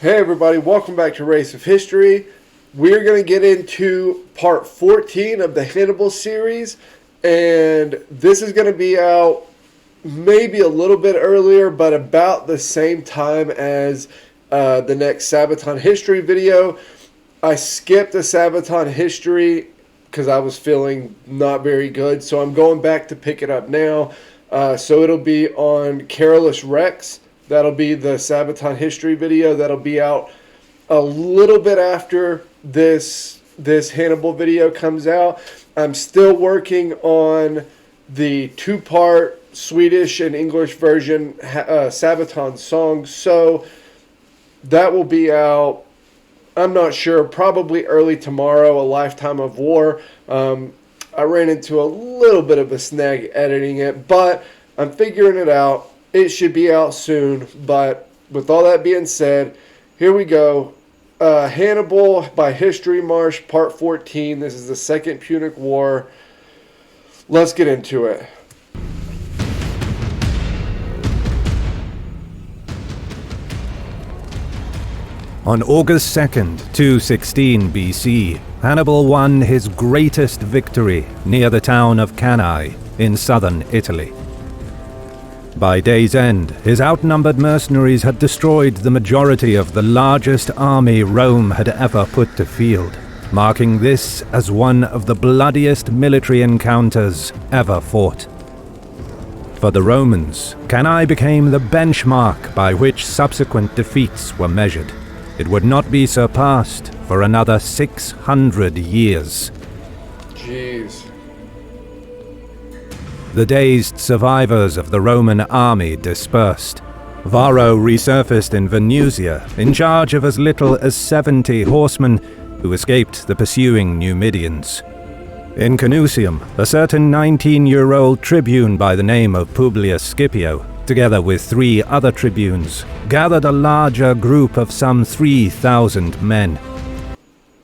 Hey everybody, welcome back to Race of History. We're going to get into part 14 of the Hannibal series, and this is going to be out maybe a little bit earlier, but about the same time as the next Sabaton History video. I skipped the Sabaton History because I was feeling not very good, so I'm going back to pick it up now. So it'll be on Carolus Rex. That'll be the Sabaton History video. That'll be out a little bit after this Hannibal video comes out. I'm still working on the two-part Swedish and English version Sabaton song, so that will be out, I'm not sure, probably early tomorrow, A Lifetime of War. I ran into a little bit of a snag editing it, but I'm figuring it out. It should be out soon, but with all that being said, here we go. Hannibal by History March, Part 14. This is the Second Punic War. Let's get into it. On August 2nd, 216 BC, Hannibal won his greatest victory near the town of Cannae in southern Italy. By day's end, his outnumbered mercenaries had destroyed the majority of the largest army Rome had ever put to field, marking this as one of the bloodiest military encounters ever fought. For the Romans, Cannae became the benchmark by which subsequent defeats were measured. It would not be surpassed for another 600 years. Jeez. The dazed survivors of the Roman army dispersed. Varro resurfaced in Venusia in charge of as little as 70 horsemen who escaped the pursuing Numidians. In Canusium, a certain 19-year-old tribune by the name of Publius Scipio, together with 3 other tribunes, gathered a larger group of some 3,000 men.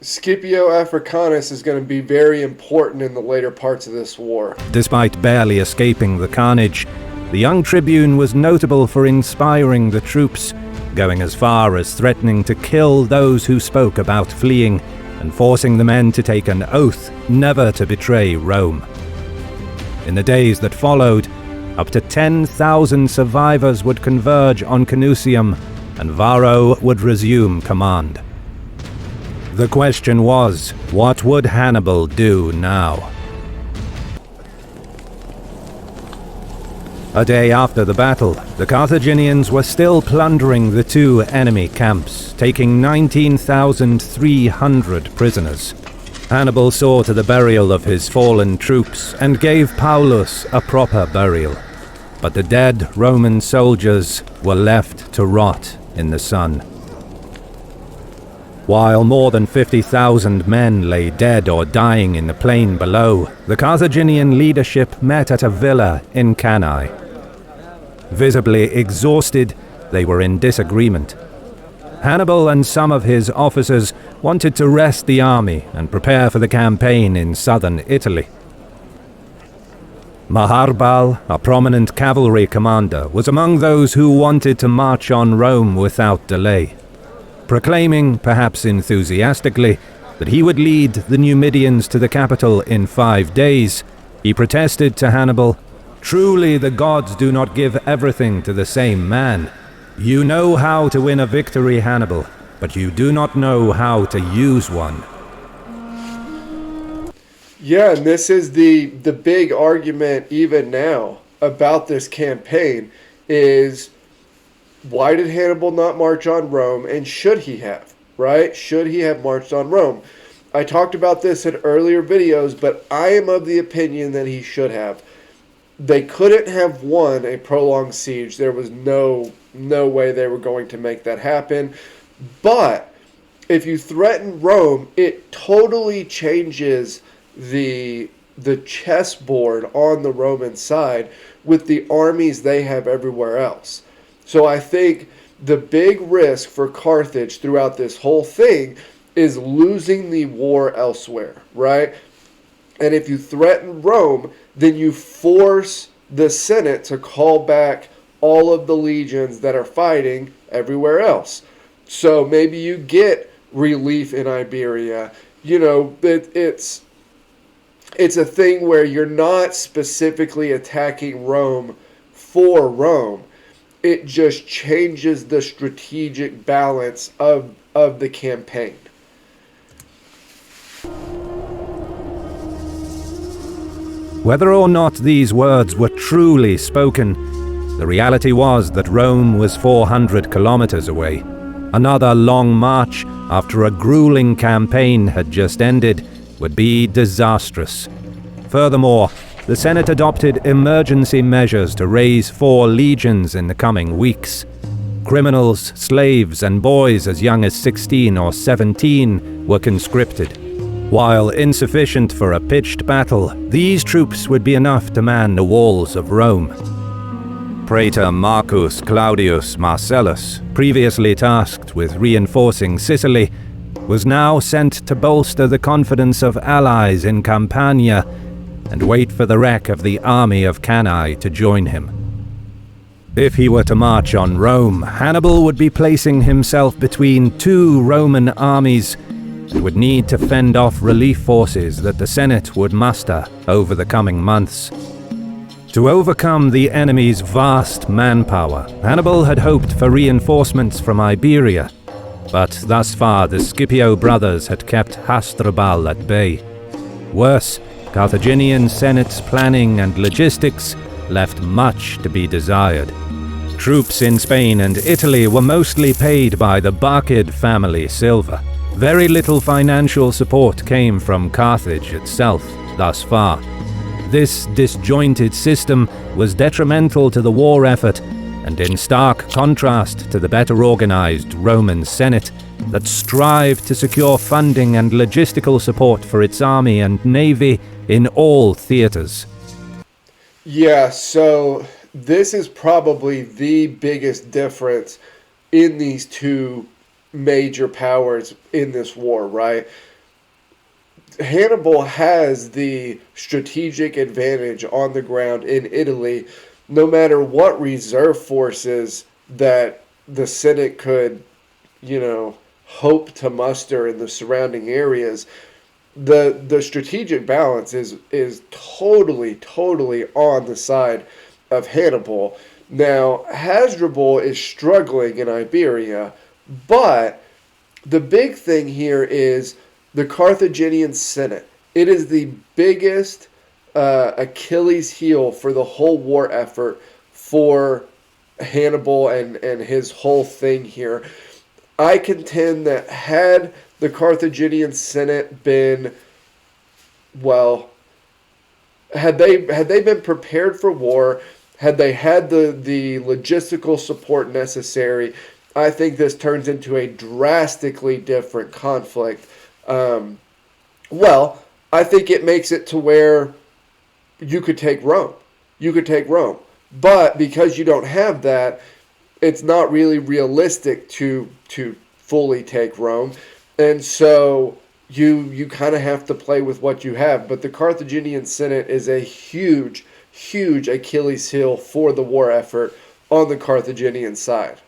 Scipio Africanus is going to be very important in the later parts of this war. Despite barely escaping the carnage, the young tribune was notable for inspiring the troops, going as far as threatening to kill those who spoke about fleeing and forcing the men to take an oath never to betray Rome. In the days that followed, up to 10,000 survivors would converge on Canusium, and Varro would resume command. The question was, what would Hannibal do now? A day after the battle, the Carthaginians were still plundering the 2 enemy camps, taking 19,300 prisoners. Hannibal saw to the burial of his fallen troops and gave Paulus a proper burial. But the dead Roman soldiers were left to rot in the sun. While more than 50,000 men lay dead or dying in the plain below, the Carthaginian leadership met at a villa in Cannae. Visibly exhausted, they were in disagreement. Hannibal and some of his officers wanted to rest the army and prepare for the campaign in southern Italy. Maharbal, a prominent cavalry commander, was among those who wanted to march on Rome without delay. Proclaiming, perhaps enthusiastically, that he would lead the Numidians to the capital in 5 days, he protested to Hannibal, "Truly the gods do not give everything to the same man. You know how to win a victory, Hannibal, but you do not know how to use one." Yeah, and this is the big argument even now about this campaign is, why did Hannibal not march on Rome, and should he have, right? Should he have marched on Rome? I talked about this in earlier videos, but I am of the opinion that he should have. They couldn't have won a prolonged siege. There was no way they were going to make that happen. But if you threaten Rome, it totally changes the chessboard on the Roman side with the armies they have everywhere else. So I think the big risk for Carthage throughout this whole thing is losing the war elsewhere, right? And if you threaten Rome, then you force the Senate to call back all of the legions that are fighting everywhere else. So maybe you get relief in Iberia. It's a thing where you're not specifically attacking Rome for Rome. It just changes the strategic balance of the campaign. Whether or not these words were truly spoken, the reality was that Rome was 400 kilometers away. Another long march after a grueling campaign had just ended would be disastrous. Furthermore, the Senate adopted emergency measures to raise 4 legions in the coming weeks. Criminals, slaves, and boys as young as 16 or 17 were conscripted. While insufficient for a pitched battle, these troops would be enough to man the walls of Rome. Praetor Marcus Claudius Marcellus, previously tasked with reinforcing Sicily, was now sent to bolster the confidence of allies in Campania and wait for the wreck of the army of Cannae to join him. If he were to march on Rome, Hannibal would be placing himself between 2 Roman armies and would need to fend off relief forces that the Senate would muster over the coming months. To overcome the enemy's vast manpower, Hannibal had hoped for reinforcements from Iberia, but thus far the Scipio brothers had kept Hasdrubal at bay. Worse, Carthaginian Senate's planning and logistics left much to be desired. Troops in Spain and Italy were mostly paid by the Barcid family Silva. Very little financial support came from Carthage itself thus far. This disjointed system was detrimental to the war effort and in stark contrast to the better organized Roman Senate that strived to secure funding and logistical support for its army and navy in all theaters. Yeah, so this is probably the biggest difference in these two major powers in this war, right? Hannibal has the strategic advantage on the ground in Italy, no matter what reserve forces that the Senate could, hope to muster in the surrounding areas. The strategic balance is totally on the side of Hannibal. Now, Hasdrubal is struggling in Iberia, but the big thing here is the Carthaginian Senate. It is the biggest Achilles heel for the whole war effort for Hannibal and his whole thing here. I contend that had the Carthaginian Senate been, had they been prepared for war, had they had the logistical support necessary, I think this turns into a drastically different conflict. I think it makes it to where you could take Rome. But because you don't have that, it's not really realistic to fully take Rome. And so you kind of have to play with what you have. But the Carthaginian Senate is a huge Achilles heel for the war effort on the Carthaginian side.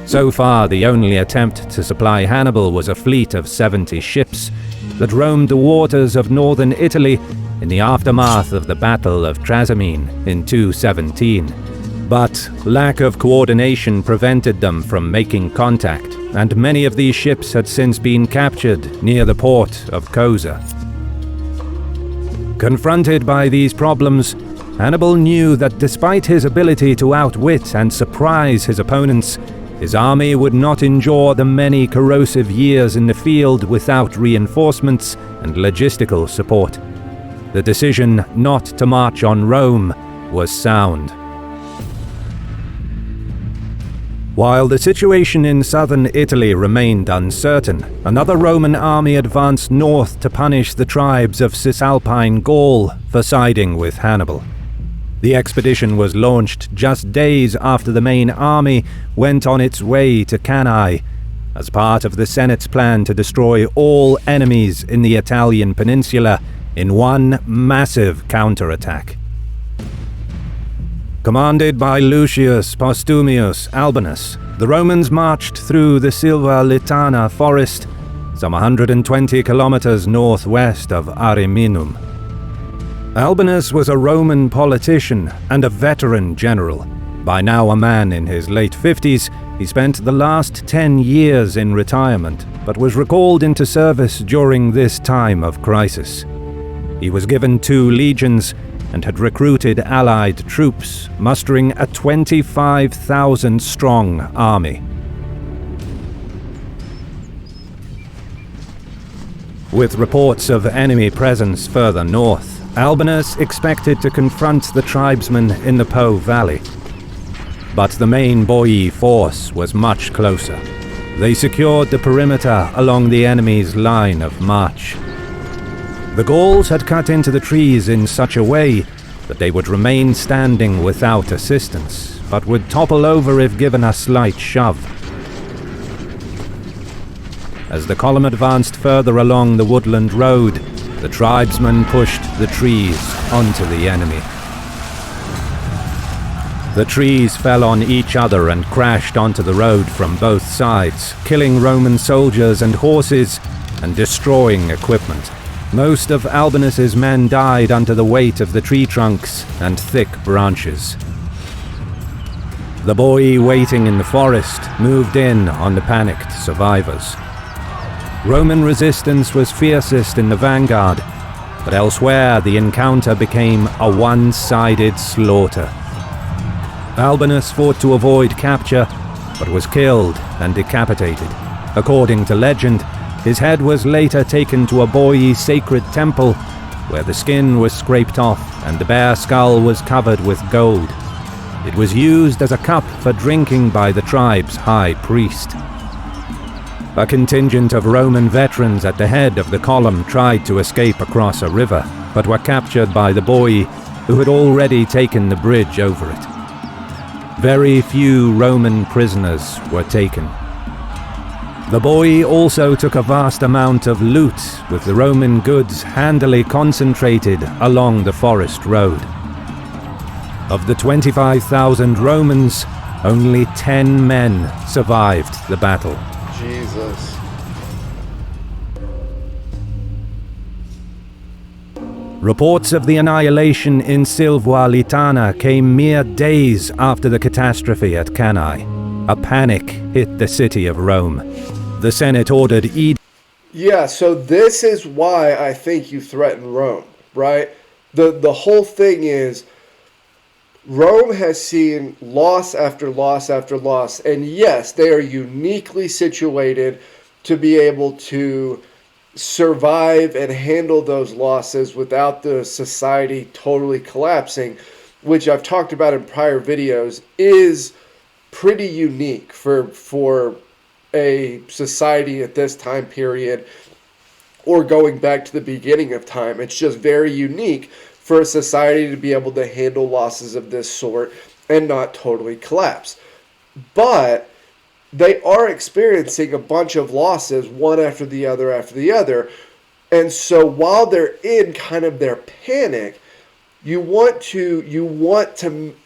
So far, the only attempt to supply Hannibal was a fleet of 70 ships that roamed the waters of northern Italy in the aftermath of the Battle of Trasimene in 217. But lack of coordination prevented them from making contact, and many of these ships had since been captured near the port of Cosa. Confronted by these problems, Hannibal knew that despite his ability to outwit and surprise his opponents, his army would not endure the many corrosive years in the field without reinforcements and logistical support. The decision not to march on Rome was sound. While the situation in southern Italy remained uncertain, another Roman army advanced north to punish the tribes of Cisalpine Gaul for siding with Hannibal. The expedition was launched just days after the main army went on its way to Cannae, as part of the Senate's plan to destroy all enemies in the Italian peninsula in one massive counterattack. Commanded by Lucius Postumius Albinus, the Romans marched through the Silva Litana forest, some 120 kilometers northwest of Ariminum. Albinus was a Roman politician and a veteran general. By now a man in his late 50s, he spent the last 10 years in retirement, but was recalled into service during this time of crisis. He was given 2 legions and had recruited allied troops, mustering a 25,000-strong army. With reports of enemy presence further north, Albinus expected to confront the tribesmen in the Po Valley. But the main Boii force was much closer. They secured the perimeter along the enemy's line of march. The Gauls had cut into the trees in such a way that they would remain standing without assistance, but would topple over if given a slight shove. As the column advanced further along the woodland road, the tribesmen pushed the trees onto the enemy. The trees fell on each other and crashed onto the road from both sides, killing Roman soldiers and horses and destroying equipment. Most of Albinus's men died under the weight of the tree trunks and thick branches. The Boii waiting in the forest moved in on the panicked survivors. Roman resistance was fiercest in the vanguard, but elsewhere the encounter became a one-sided slaughter. Albinus fought to avoid capture, but was killed and decapitated. According to legend, his head was later taken to a Boii sacred temple, where the skin was scraped off and the bare skull was covered with gold. It was used as a cup for drinking by the tribe's high priest. A contingent of Roman veterans at the head of the column tried to escape across a river, but were captured by the Boii, who had already taken the bridge over it. Very few Roman prisoners were taken. The Boii also took a vast amount of loot, with the Roman goods handily concentrated along the forest road. Of the 25,000 Romans, only 10 men survived the battle. Jesus. Reports of the annihilation in Silva Litana came mere days after the catastrophe at Cannae. A panic hit the city of Rome. The Senate ordered Yeah, so this is why I think you threaten Rome, right? The whole thing is Rome has seen loss after loss after loss, and yes, they are uniquely situated to be able to survive and handle those losses without the society totally collapsing, which I've talked about in prior videos, is pretty unique for a society at this time period, or going back to the beginning of time. It's just very unique for a society to be able to handle losses of this sort and not totally collapse. But they are experiencing a bunch of losses, one after the other after the other. And so while they're in kind of their panic, you want to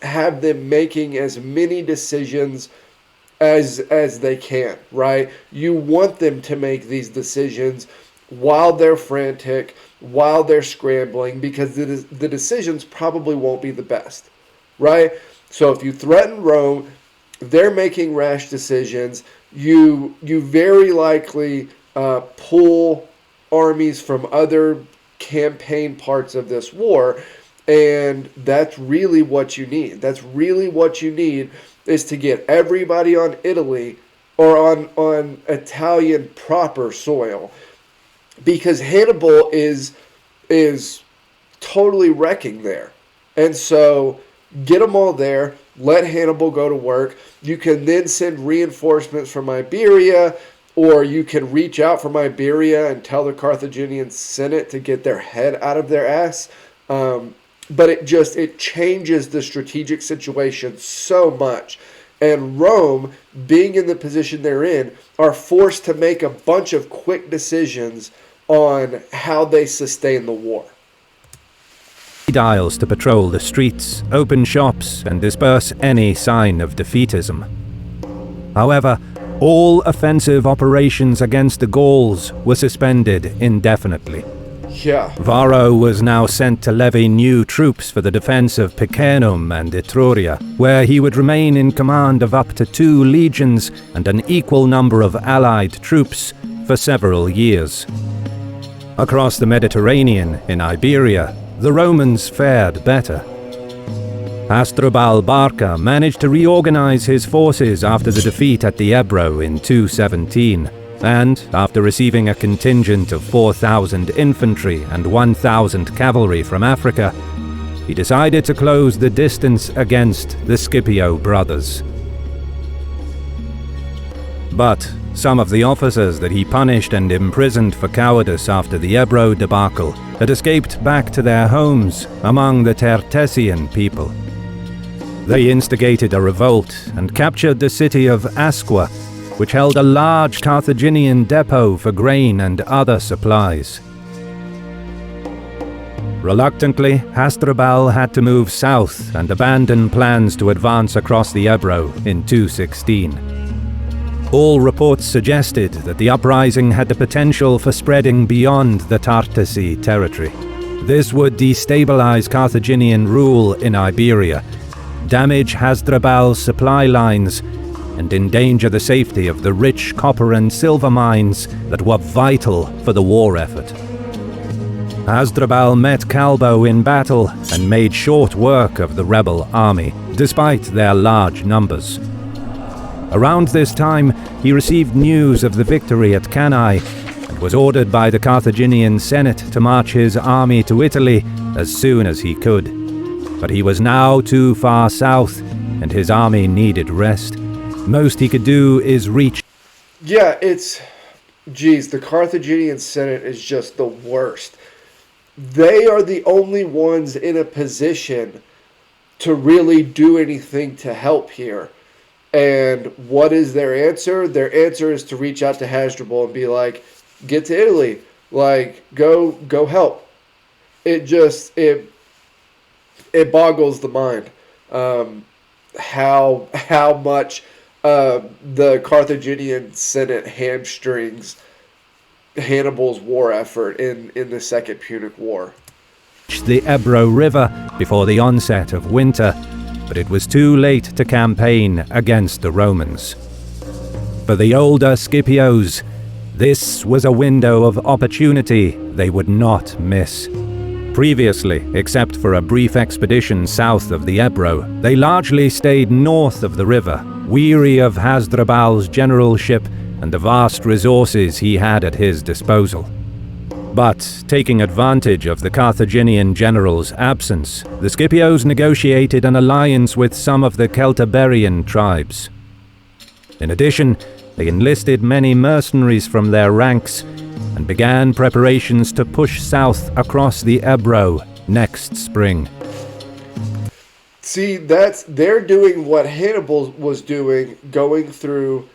have them making as many decisions as they can, right? You want them to make these decisions while they're frantic, while they're scrambling, because the decisions probably won't be the best, right? So if you threaten Rome, they're making rash decisions. You very likely pull armies from other campaign parts of this war, and that's really what you need. That's really what you need, is to get everybody on Italy or on Italian proper soil, because Hannibal is totally wrecking there. And so get them all there. Let Hannibal go to work. You can then send reinforcements from Iberia, or you can reach out from Iberia and tell the Carthaginian Senate to get their head out of their ass. But it changes the strategic situation so much. And Rome, being in the position they're in, are forced to make a bunch of quick decisions on how they sustain the war. dials to patrol the streets, open shops, and disperse any sign of defeatism. However, all offensive operations against the Gauls were suspended indefinitely. Yeah. Varro was now sent to levy new troops for the defense of Picenum and Etruria, where he would remain in command of up to 2 legions and an equal number of allied troops for several years. Across the Mediterranean, in Iberia, the Romans fared better. Hasdrubal Barca managed to reorganize his forces after the defeat at the Ebro in 217, and, after receiving a contingent of 4,000 infantry and 1,000 cavalry from Africa, he decided to close the distance against the Scipio brothers. But some of the officers that he punished and imprisoned for cowardice after the Ebro debacle had escaped back to their homes among the Tertessian people. They instigated a revolt and captured the city of Asqua, which held a large Carthaginian depot for grain and other supplies. Reluctantly, Hasdrubal had to move south and abandon plans to advance across the Ebro in 216. All reports suggested that the uprising had the potential for spreading beyond the Tartessi territory. This would destabilize Carthaginian rule in Iberia, damage Hasdrubal's supply lines, and endanger the safety of the rich copper and silver mines that were vital for the war effort. Hasdrubal met Calbo in battle and made short work of the rebel army, despite their large numbers. Around this time, he received news of the victory at Cannae and was ordered by the Carthaginian Senate to march his army to Italy as soon as he could. But he was now too far south, and his army needed rest. Most he could do is reach. Yeah, the Carthaginian Senate is just the worst. They are the only ones in a position to really do anything to help here. And what is their answer? Their answer is to reach out to Hasdrubal and be like, get to Italy. Like, go help. It boggles the mind how much the Carthaginian Senate hamstrings Hannibal's war effort in the Second Punic War. The Ebro River before the onset of winter, but it was too late to campaign against the Romans. For the older Scipios, this was a window of opportunity they would not miss. Previously, except for a brief expedition south of the Ebro, they largely stayed north of the river, weary of Hasdrubal's generalship and the vast resources he had at his disposal. But, taking advantage of the Carthaginian general's absence, the Scipios negotiated an alliance with some of the Celtiberian tribes. In addition, they enlisted many mercenaries from their ranks and began preparations to push south across the Ebro next spring. See, they're doing what Hannibal was doing, going through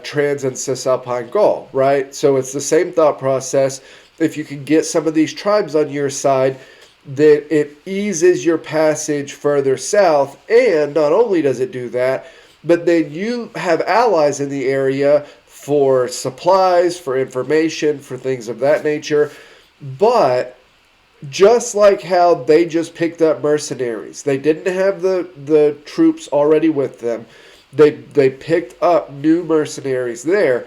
Trans and Cisalpine Gaul, right? So it's the same thought process. If you can get some of these tribes on your side, that it eases your passage further south, and not only does it do that, but then you have allies in the area for supplies, for information, for things of that nature. But just like how they just picked up mercenaries, they didn't have the troops already with them. They picked up new mercenaries there.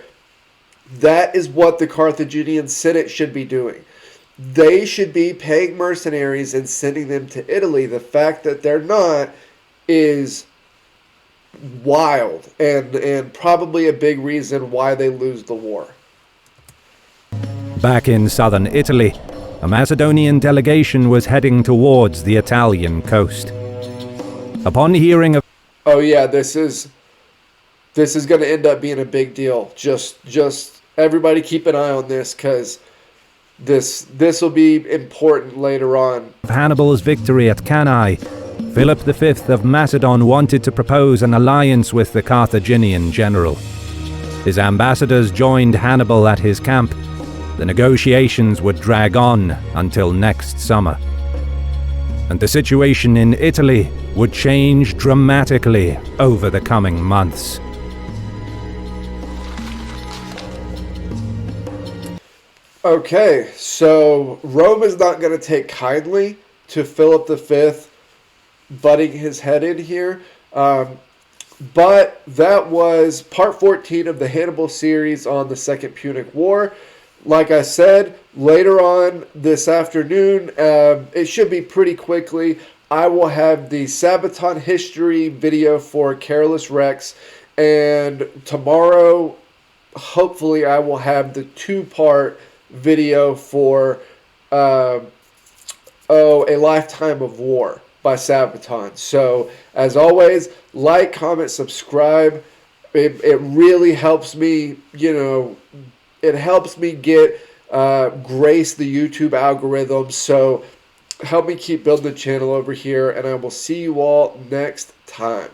That is what the Carthaginian Senate should be doing. They should be paying mercenaries and sending them to Italy. The fact that they're not is wild and probably a big reason why they lose the war. Back in southern Italy, a Macedonian delegation was heading towards the Italian coast. Upon hearing of... Oh yeah, this is going to end up being a big deal. Just everybody keep an eye on this, because this will be important later on. Hannibal's victory at Cannae, Philip V of Macedon wanted to propose an alliance with the Carthaginian general. His ambassadors joined Hannibal at his camp. The negotiations would drag on until next summer. and the situation in Italy would change dramatically over the coming months. Okay, so Rome is not going to take kindly to Philip V butting his head in here. But that was part 14 of the Hannibal series on the Second Punic War. Like I said, later on this afternoon, it should be pretty quickly, I will have the Sabaton history video for Carolus Rex. And tomorrow, hopefully, I will have the two-part video for A Lifetime of War by Sabaton. So, as always, like, comment, subscribe. It really helps me, it helps me get grace the YouTube algorithm. So, help me keep building the channel over here, and I will see you all next time.